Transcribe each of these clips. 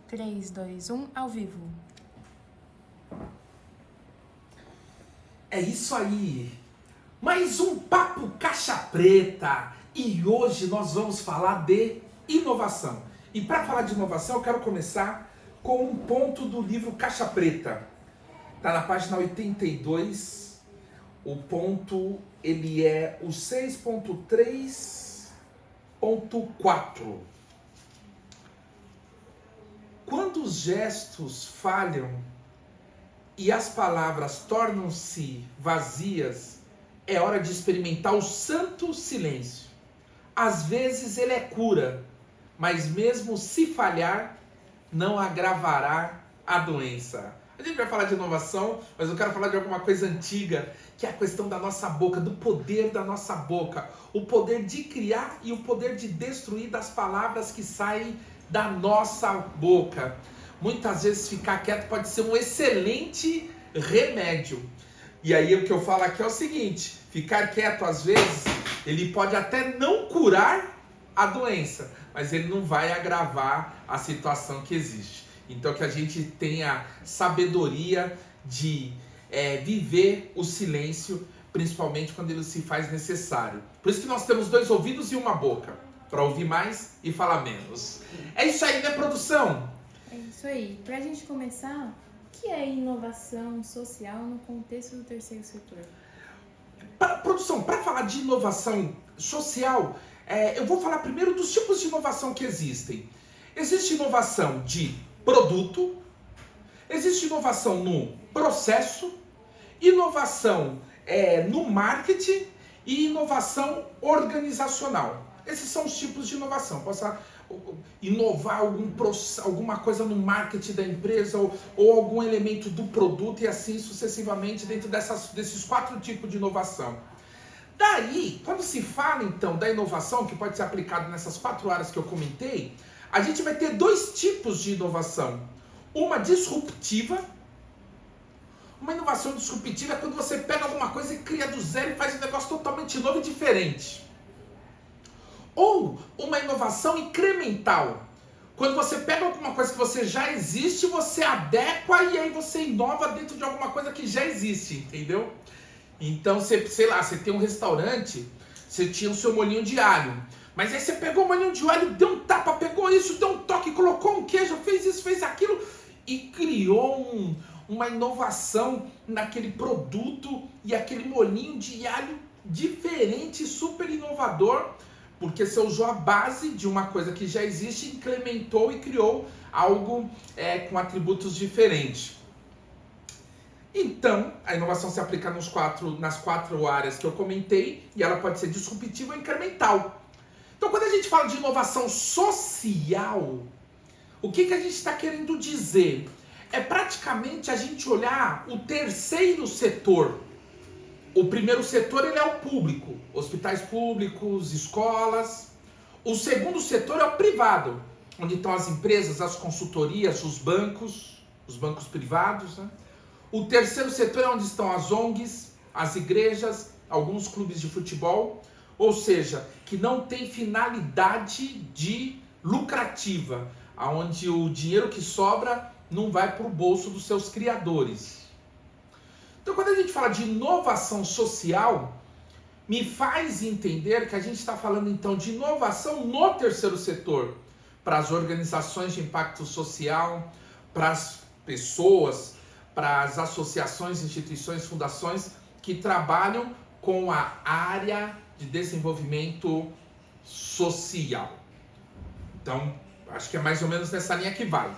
3, 2, 1, ao vivo. É isso aí, mais um Papo Caixa Preta e hoje nós vamos falar de inovação. E para falar de inovação eu quero começar com um ponto do livro Caixa Preta. Está na página 82, o ponto ele é o 6.3.4. Quando os gestos falham e as palavras tornam-se vazias, é hora de experimentar o santo silêncio. Às vezes ele é cura, mas mesmo se falhar, não agravará a doença. A gente vai falar de inovação, mas eu quero falar de alguma coisa antiga, que é a questão da nossa boca, do poder da nossa boca. O poder de criar e o poder de destruir das palavras que saem da nossa boca. Muitas vezes ficar quieto pode ser um excelente remédio. E aí o que eu falo aqui é o seguinte: ficar quieto às vezes, ele pode até não curar a doença, mas ele não vai agravar a situação que existe. Então que a gente tenha sabedoria de viver o silêncio, principalmente quando ele se faz necessário. Por isso que nós temos 2 ouvidos e uma boca, para ouvir mais e falar menos. É isso aí, né, produção? É isso aí. Pra gente começar, o que é inovação social no contexto do terceiro setor? Produção, para falar de inovação social, eu vou falar primeiro dos tipos de inovação que existem. Existe inovação de produto, existe inovação no processo, inovação no marketing e inovação organizacional. Esses são os tipos de inovação. Posso inovar alguma coisa no marketing da empresa ou algum elemento do produto e assim sucessivamente dentro desses 4 tipos de inovação. Daí, quando se fala então da inovação, que pode ser aplicada nessas 4 áreas que eu comentei, a gente vai ter 2 tipos de inovação. Uma disruptiva. Uma inovação disruptiva é quando você pega alguma coisa e cria do zero e faz um negócio totalmente novo e diferente. Ou uma inovação incremental, quando você pega alguma coisa que você já existe, você adequa e aí você inova dentro de alguma coisa que já existe, entendeu? Então, você tem um restaurante, você tinha o seu molhinho de alho, mas aí você pegou o molhinho de alho, deu um tapa, pegou isso, deu um toque, colocou um queijo, fez isso, fez aquilo e criou uma inovação naquele produto e aquele molhinho de alho diferente, super inovador, porque você usou a base de uma coisa que já existe, implementou e criou algo com atributos diferentes. Então, a inovação se aplica nas 4 áreas que eu comentei e ela pode ser disruptiva ou incremental. Então, quando a gente fala de inovação social, o que a gente está querendo dizer? É praticamente a gente olhar o terceiro setor. O primeiro setor ele é o público, hospitais públicos, escolas. O segundo setor é o privado, onde estão as empresas, as consultorias, os bancos privados, né? O terceiro setor é onde estão as ONGs, as igrejas, alguns clubes de futebol, ou seja, que não tem finalidade de lucrativa, onde o dinheiro que sobra não vai para o bolso dos seus criadores. Então, quando a gente fala de inovação social, me faz entender que a gente está falando então de inovação no terceiro setor, para as organizações de impacto social, para as pessoas, para as associações, instituições, fundações que trabalham com a área de desenvolvimento social. Então, acho que é mais ou menos nessa linha que vai.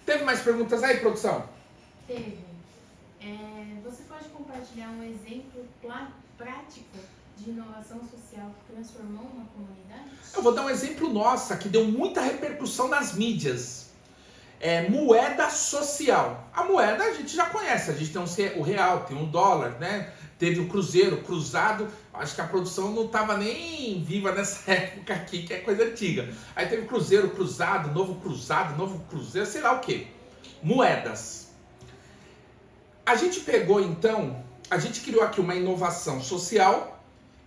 Teve mais perguntas aí, produção? Teve. Você pode compartilhar um exemplo prático de inovação social que transformou uma comunidade? Eu vou dar um exemplo nosso, que deu muita repercussão nas mídias. Moeda social. A moeda a gente já conhece, a gente tem o real, tem o dólar, né? Teve o cruzeiro, cruzado, acho que a produção não estava nem viva nessa época aqui, que é coisa antiga. Aí teve cruzeiro, cruzado, novo cruzeiro, sei lá o que. Moedas. A gente pegou então, a gente criou aqui uma inovação social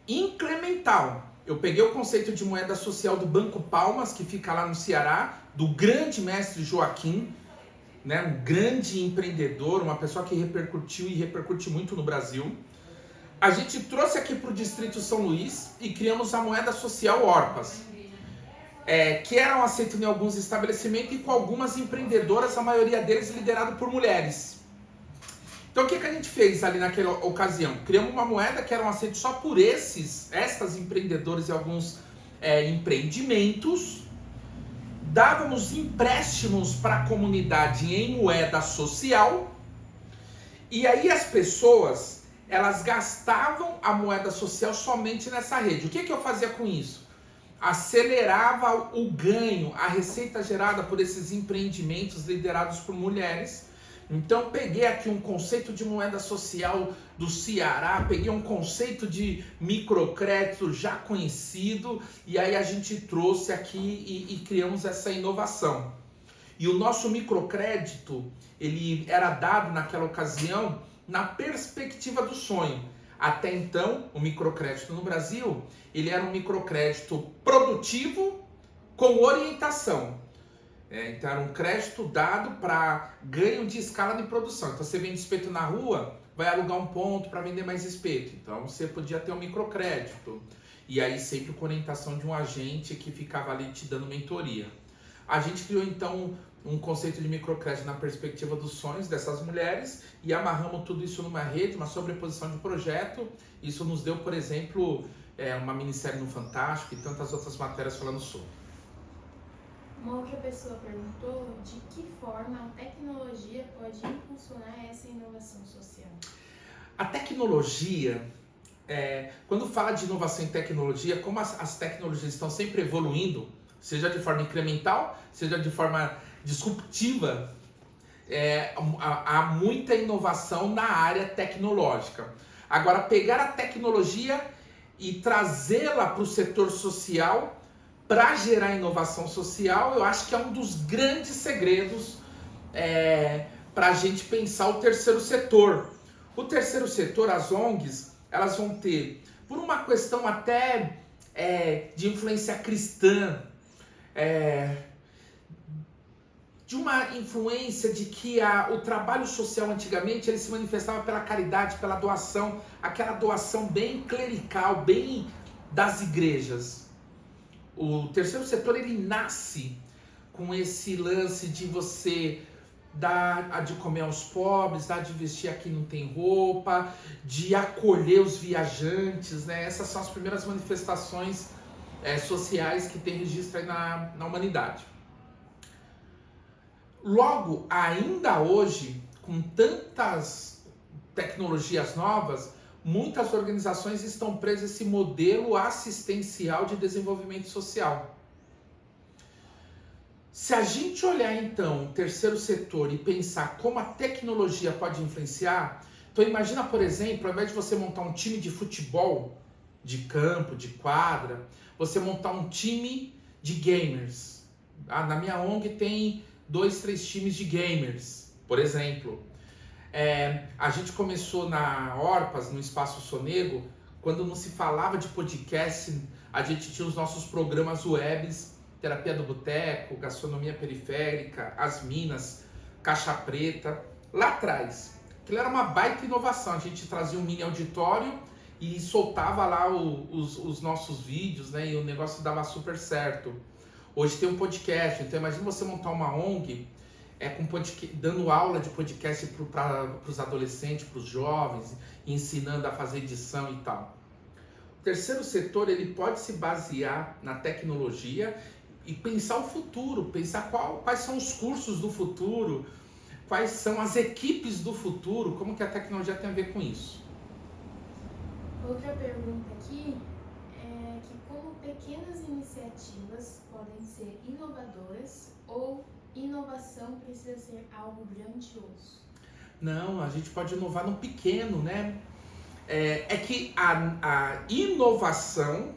incremental. eu peguei o conceito de moeda social do Banco Palmas, que fica lá no Ceará, do grande mestre Joaquim, né, um grande empreendedor, uma pessoa que repercutiu e repercute muito no Brasil. A gente trouxe aqui para o Distrito São Luís e criamos a moeda social Orpas, que eram aceitas em alguns estabelecimentos e com algumas empreendedoras, a maioria deles liderado por mulheres. Então o que a gente fez ali naquela ocasião? Criamos uma moeda que era aceita só por estas empreendedoras e alguns empreendimentos. Dávamos empréstimos para a comunidade em moeda social. E aí as pessoas, elas gastavam a moeda social somente nessa rede. O que eu fazia com isso? Acelerava o ganho, a receita gerada por esses empreendimentos liderados por mulheres. Então peguei aqui um conceito de moeda social do Ceará, peguei um conceito de microcrédito já conhecido e aí a gente trouxe aqui e criamos essa inovação. E o nosso microcrédito, ele era dado naquela ocasião na perspectiva do sonho. Até então, o microcrédito no Brasil, ele era um microcrédito produtivo com orientação. Então era um crédito dado para ganho de escala de produção. Então você vende espeto na rua, vai alugar um ponto para vender mais espeto. Então você podia ter um microcrédito. E aí sempre com orientação de um agente que ficava ali te dando mentoria. A gente criou então um conceito de microcrédito na perspectiva dos sonhos dessas mulheres e amarramos tudo isso numa rede, uma sobreposição de projeto. Isso nos deu, por exemplo, uma minissérie no Fantástico e tantas outras matérias falando sobre. Uma outra pessoa perguntou de que forma a tecnologia pode impulsionar essa inovação social. A tecnologia, quando fala de inovação em tecnologia, como as tecnologias estão sempre evoluindo, seja de forma incremental, seja de forma disruptiva, há muita inovação na área tecnológica. Agora, pegar a tecnologia e trazê-la para o setor social para gerar inovação social, eu acho que é um dos grandes segredos para a gente pensar o terceiro setor. O terceiro setor, as ONGs, elas vão ter, por uma questão até de influência cristã, de uma influência de que o trabalho social antigamente ele se manifestava pela caridade, pela doação, aquela doação bem clerical, bem das igrejas. O terceiro setor ele nasce com esse lance de você dar de comer aos pobres, dar de vestir a quem não tem roupa, de acolher os viajantes, né? Essas são as primeiras manifestações sociais que tem registro aí na humanidade. Logo, ainda hoje, com tantas tecnologias novas, muitas organizações estão presas a esse modelo assistencial de desenvolvimento social. Se a gente olhar então o terceiro setor e pensar como a tecnologia pode influenciar, então imagina, por exemplo, ao invés de você montar um time de futebol, de campo, de quadra, você montar um time de gamers. Na minha ONG tem 2, 3 times de gamers, por exemplo. A gente começou na Orpas, no Espaço Sonego, quando não se falava de podcast, a gente tinha os nossos programas webs, Terapia do Boteco, Gastronomia Periférica, As Minas, Caixa Preta, lá atrás. Aquilo era uma baita inovação, a gente trazia um mini auditório e soltava lá os nossos vídeos, né? E o negócio dava super certo. Hoje tem um podcast, então imagina você montar uma ONG dando aula de podcast para os adolescentes, para os jovens, ensinando a fazer edição e tal. O terceiro setor ele pode se basear na tecnologia e pensar o futuro, pensar quais são os cursos do futuro, quais são as equipes do futuro, como que a tecnologia tem a ver com isso. Outra pergunta aqui é que como pequenas iniciativas podem ser inovadoras ou inovação precisa ser algo grandioso? Não, a gente pode inovar no pequeno, né? É que a inovação,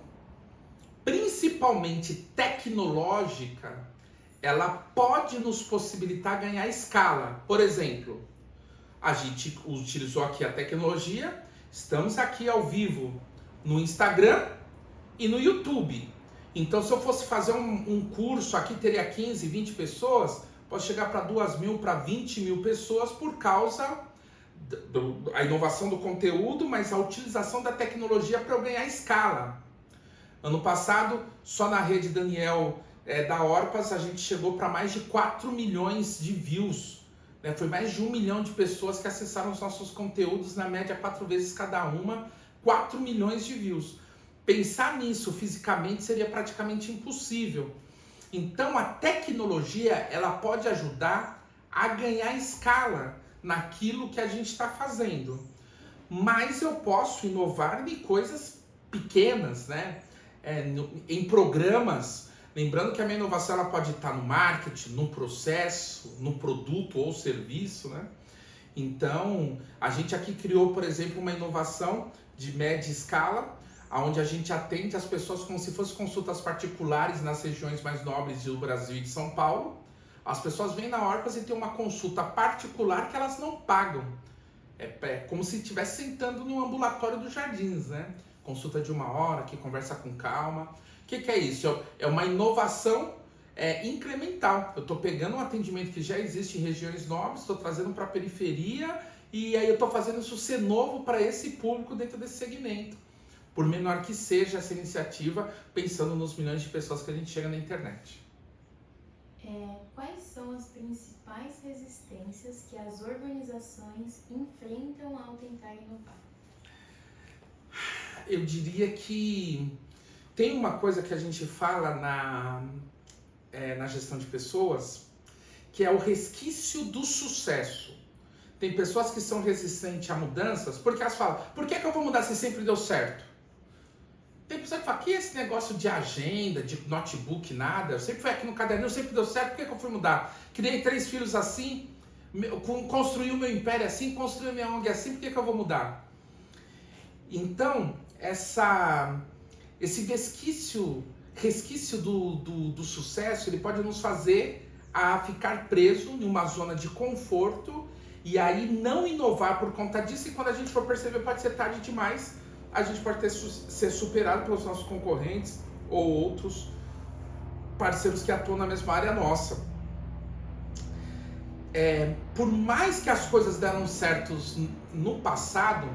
principalmente tecnológica, ela pode nos possibilitar ganhar escala. Por exemplo, a gente utilizou aqui a tecnologia, estamos aqui ao vivo no Instagram e no YouTube. Então, se eu fosse fazer um curso, aqui teria 15, 20 pessoas, posso chegar para 2.000, para 20.000 pessoas por causa da inovação do conteúdo, mas a utilização da tecnologia para eu ganhar escala. Ano passado, só na rede Daniel da Orpas, a gente chegou para mais de 4 milhões de views. Né? Foi mais de 1 milhão de pessoas que acessaram os nossos conteúdos, na média 4 vezes cada uma, 4 milhões de views. Pensar nisso fisicamente seria praticamente impossível. Então a tecnologia ela pode ajudar a ganhar escala naquilo que a gente está fazendo. Mas eu posso inovar em coisas pequenas, né? Em programas. Lembrando que a minha inovação ela pode estar no marketing, no processo, no produto ou serviço, né? Então a gente aqui criou, por exemplo, uma inovação de média escala, onde a gente atende as pessoas como se fossem consultas particulares nas regiões mais nobres do Brasil e de São Paulo. As pessoas vêm na Orpas e tem uma consulta particular que elas não pagam. É como se estivesse sentando no ambulatório dos Jardins, né? Consulta de 1 hora, que conversa com calma. O que é isso? É uma inovação incremental. Eu estou pegando um atendimento que já existe em regiões nobres, estou trazendo para a periferia e aí eu estou fazendo isso ser novo para esse público dentro desse segmento. Por menor que seja essa iniciativa, pensando nos milhões de pessoas que a gente chega na internet. Quais são as principais resistências que as organizações enfrentam ao tentar inovar? Eu diria que tem uma coisa que a gente fala na gestão de pessoas, que é o resquício do sucesso. Tem pessoas que são resistentes a mudanças, porque elas falam, por que eu vou mudar se sempre deu certo? Tem pessoa que fala, que esse negócio de agenda, de notebook, nada, eu sempre fui aqui no caderninho, sempre deu certo, por que eu fui mudar? Criei 3 filhos assim, construí o meu império assim, construí a minha ONG assim, por que eu vou mudar? Então, esse resquício do sucesso, ele pode nos fazer a ficar preso em uma zona de conforto e aí não inovar por conta disso, e quando a gente for perceber pode ser tarde demais, a gente pode ser superado pelos nossos concorrentes ou outros parceiros que atuam na mesma área nossa. Por mais que as coisas deram certos no passado,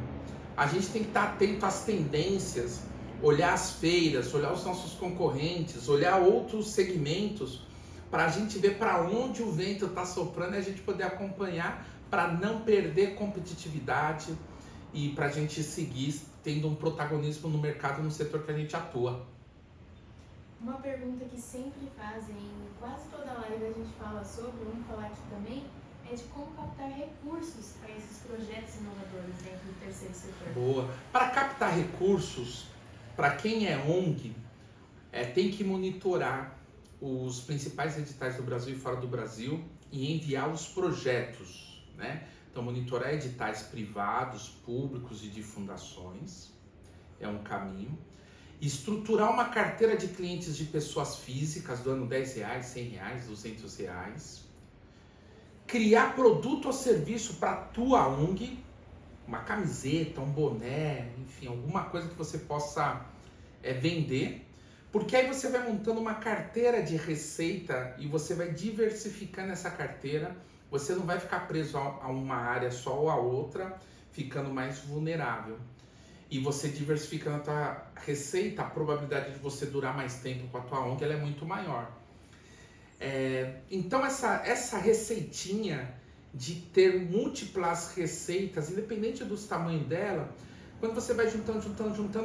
a gente tem que estar atento às tendências, olhar as feiras, olhar os nossos concorrentes, olhar outros segmentos, para a gente ver para onde o vento está soprando e a gente poder acompanhar para não perder competitividade e para a gente seguir tendo um protagonismo no mercado, no setor que a gente atua. Uma pergunta que sempre fazem, em quase toda live a gente fala sobre, vamos falar aqui também, é de como captar recursos para esses projetos inovadores dentro do terceiro setor. Boa. Para captar recursos, para quem é ONG, tem que monitorar os principais editais do Brasil e fora do Brasil e enviar os projetos, né? Então, monitorar editais privados, públicos e de fundações é um caminho. Estruturar uma carteira de clientes de pessoas físicas, doando R$10, R$100, R$200. Criar produto ou serviço para a tua ONG, uma camiseta, um boné, enfim, alguma coisa que você possa vender. Porque aí você vai montando uma carteira de receita e você vai diversificando essa carteira. Você não vai ficar preso a uma área só ou a outra, ficando mais vulnerável. E você diversificando a tua receita, a probabilidade de você durar mais tempo com a tua ONG ela é muito maior. Então essa receitinha de ter múltiplas receitas, independente do tamanho dela, quando você vai juntando,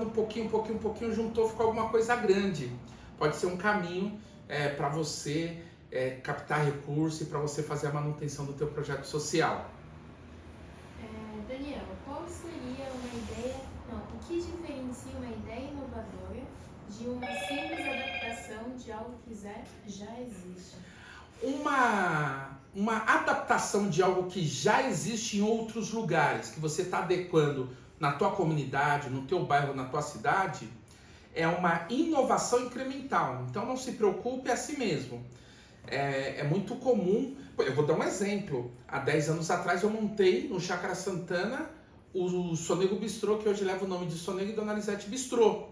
um pouquinho, juntou, ficou alguma coisa grande. Pode ser um caminho para você captar recursos e para você fazer a manutenção do teu projeto social. Daniel, qual seria o que diferencia uma ideia inovadora de uma simples adaptação de algo que já existe? Uma adaptação de algo que já existe em outros lugares, que você está adequando na tua comunidade, no teu bairro, na tua cidade, é uma inovação incremental. Então não se preocupe, é assim mesmo. É muito comum, eu vou dar um exemplo. Há 10 anos atrás eu montei no Chácara Santana o Sonego Bistrô, que hoje leva o nome de Sonego e Dona Lisete Bistrô.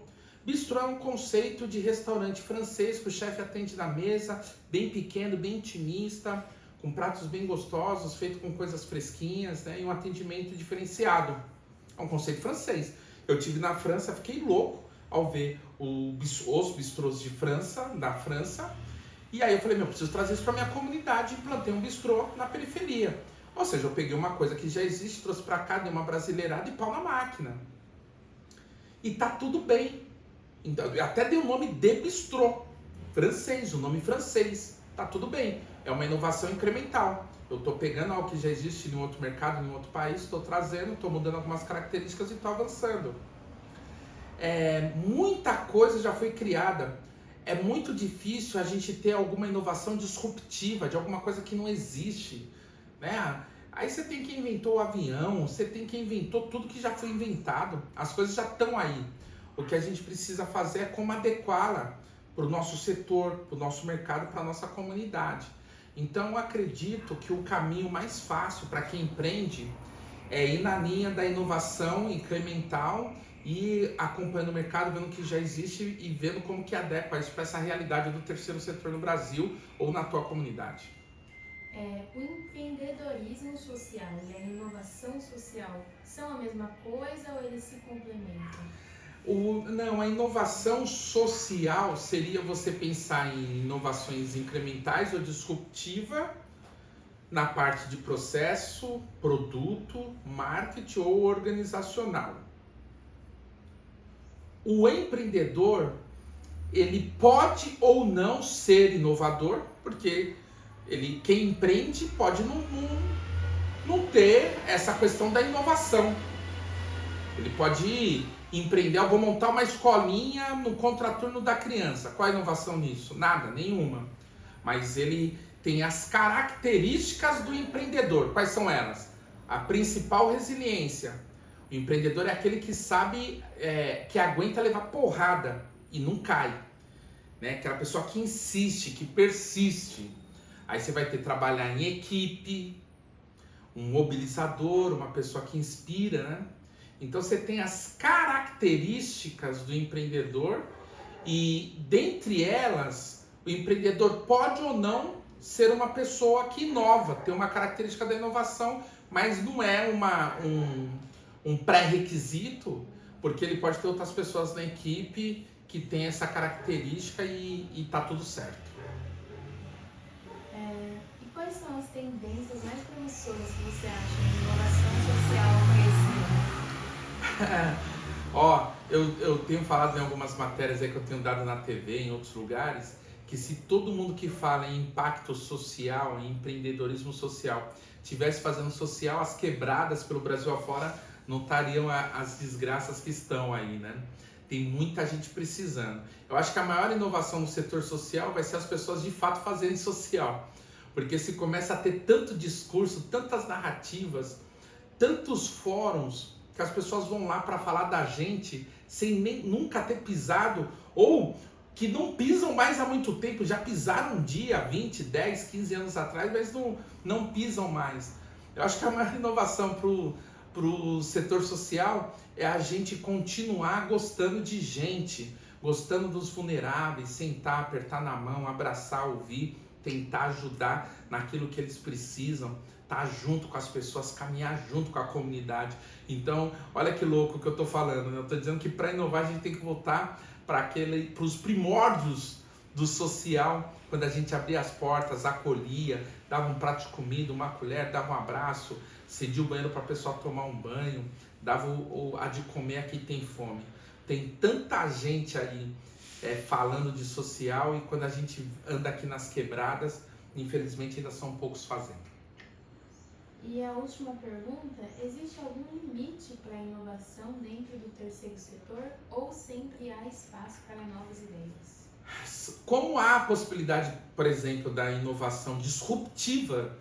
Bistrô é um conceito de restaurante francês que o chefe atende na mesa, bem pequeno, bem intimista, com pratos bem gostosos, feito com coisas fresquinhas, né? E um atendimento diferenciado. É um conceito francês. Eu tive na França, fiquei louco ao ver os bistrôs da França. E aí eu falei, preciso trazer isso para minha comunidade e plantei um bistrô na periferia. Ou seja, eu peguei uma coisa que já existe, trouxe para cá, dei uma brasileirada e pau na máquina. E tá tudo bem. Então, eu até dei o nome de bistrô, francês, o nome francês. Tá tudo bem. É uma inovação incremental. Eu estou pegando algo que já existe em outro mercado, em outro país, estou trazendo, estou mudando algumas características e estou avançando. Muita coisa já foi criada. É muito difícil a gente ter alguma inovação disruptiva, de alguma coisa que não existe, né? Aí você tem quem inventou o avião, você tem quem inventou tudo que já foi inventado. As coisas já estão aí. O que a gente precisa fazer é como adequá-la para o nosso setor, para o nosso mercado, para a nossa comunidade. Então eu acredito que o caminho mais fácil para quem empreende é ir na linha da inovação incremental e acompanhando o mercado, vendo o que já existe e vendo como que adequa isso para essa realidade do terceiro setor no Brasil ou na tua comunidade. O empreendedorismo social e a inovação social são a mesma coisa ou eles se complementam? Não, a inovação social seria você pensar em inovações incrementais ou disruptiva na parte de processo, produto, marketing ou organizacional. O empreendedor, ele pode ou não ser inovador, porque quem empreende pode não ter essa questão da inovação. Ele pode empreender, eu vou montar uma escolinha no contraturno da criança. Qual a inovação nisso? Nada, nenhuma. Mas ele tem as características do empreendedor. Quais são elas? A principal, resiliência. O empreendedor é aquele que sabe, que aguenta levar porrada e não cai. Né? Aquela pessoa que insiste, que persiste. Aí você vai ter que trabalhar em equipe, um mobilizador, uma pessoa que inspira, né? Então você tem as características do empreendedor e dentre elas, o empreendedor pode ou não ser uma pessoa que inova, tem uma característica da inovação, mas não é um pré-requisito, porque ele pode ter outras pessoas na equipe que tem essa característica e tá tudo certo. E quais são as tendências mais promissoras que você acha em inovação social conhecida? Eu tenho falado em algumas matérias aí que eu tenho dado na TV, em outros lugares, que se todo mundo que fala em impacto social, em empreendedorismo social, tivesse fazendo social, as quebradas pelo Brasil afora não estariam as desgraças que estão aí, né? Tem muita gente precisando. Eu acho que a maior inovação no setor social vai ser as pessoas de fato fazerem social. Porque se começa a ter tanto discurso, tantas narrativas, tantos fóruns, que as pessoas vão lá para falar da gente sem nunca ter pisado, ou que não pisam mais há muito tempo, já pisaram um dia, 20, 10, 15 anos atrás, mas não pisam mais. Eu acho que a maior inovação para o setor social é a gente continuar gostando de gente, gostando dos vulneráveis, sentar, apertar na mão, abraçar, ouvir, tentar ajudar naquilo que eles precisam, estar junto com as pessoas, caminhar junto com a comunidade. Então, olha que louco que eu estou falando, né? Eu estou dizendo que para inovar a gente tem que voltar para os primórdios do social, quando a gente abria as portas, acolhia, dava um prato de comida, uma colher, dava um abraço, cedia o banheiro para a pessoa tomar um banho, dava a de comer a quem tem fome. Tem tanta gente aí falando de social e quando a gente anda aqui nas quebradas, infelizmente ainda são poucos fazendo. E a última pergunta, existe algum limite para a inovação dentro do terceiro setor ou sempre há espaço para novas ideias? Como há a possibilidade, por exemplo, da inovação disruptiva,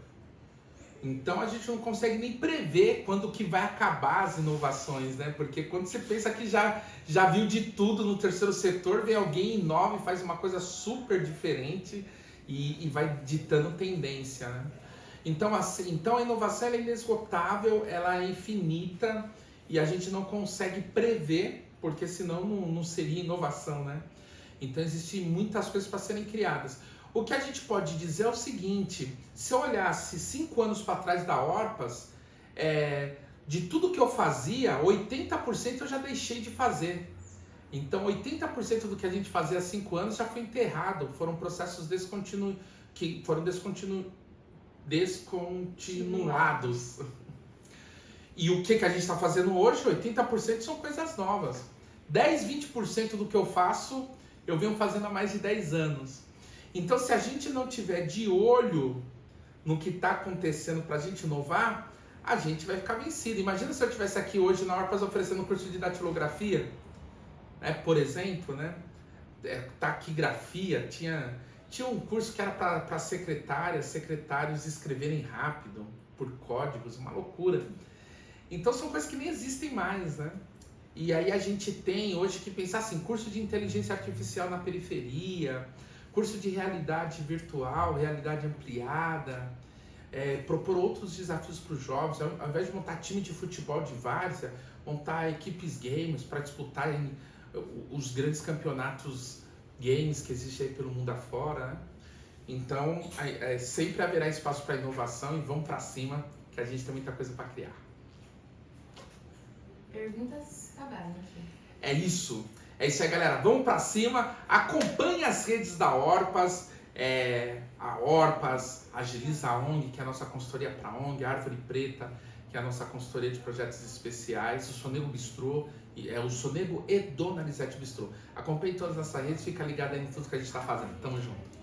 então a gente não consegue nem prever quando que vai acabar as inovações, né? Porque quando você pensa que já viu de tudo no terceiro setor, vem alguém inova e faz uma coisa super diferente e vai ditando tendência, né? Então a inovação ela é inesgotável, ela é infinita e a gente não consegue prever porque senão não seria inovação, né? Então existem muitas coisas para serem criadas. O que a gente pode dizer é o seguinte, se eu olhasse 5 anos para trás da Orpas, de tudo que eu fazia, 80% eu já deixei de fazer. Então 80% do que a gente fazia há 5 anos já foi enterrado, foram processos que foram descontinuados. E o que a gente está fazendo hoje, 80% são coisas novas. 10, 20% do que eu faço, eu venho fazendo há mais de 10 anos. Então, se a gente não tiver de olho no que está acontecendo para a gente inovar, a gente vai ficar vencido. Imagina se eu estivesse aqui hoje na Orpas oferecendo um curso de datilografia, né, por exemplo, né? Taquigrafia, tinha um curso que era para secretários escreverem rápido, por códigos, uma loucura. Então são coisas que nem existem mais, né? E aí a gente tem hoje que pensar assim, curso de inteligência artificial na periferia, curso de realidade virtual, realidade ampliada, propor outros desafios para os jovens, ao invés de montar time de futebol de várzea, montar equipes games para disputarem os grandes campeonatos games que existem aí pelo mundo afora, né? Então, sempre haverá espaço para inovação e vamos para cima, que a gente tem muita coisa para criar. Perguntas acabaram aqui. É isso aí, galera. Vamos para cima. Acompanhe as redes da Orpas. A Orpas, Agiliza a ONG, que é a nossa consultoria para a ONG, a Árvore Preta, que é a nossa consultoria de projetos especiais, o Sonego Bistrô, o Sonego e Dona Lisete Bistrô. Acompanhe todas essas redes, fica ligado aí em tudo que a gente está fazendo. Tamo junto.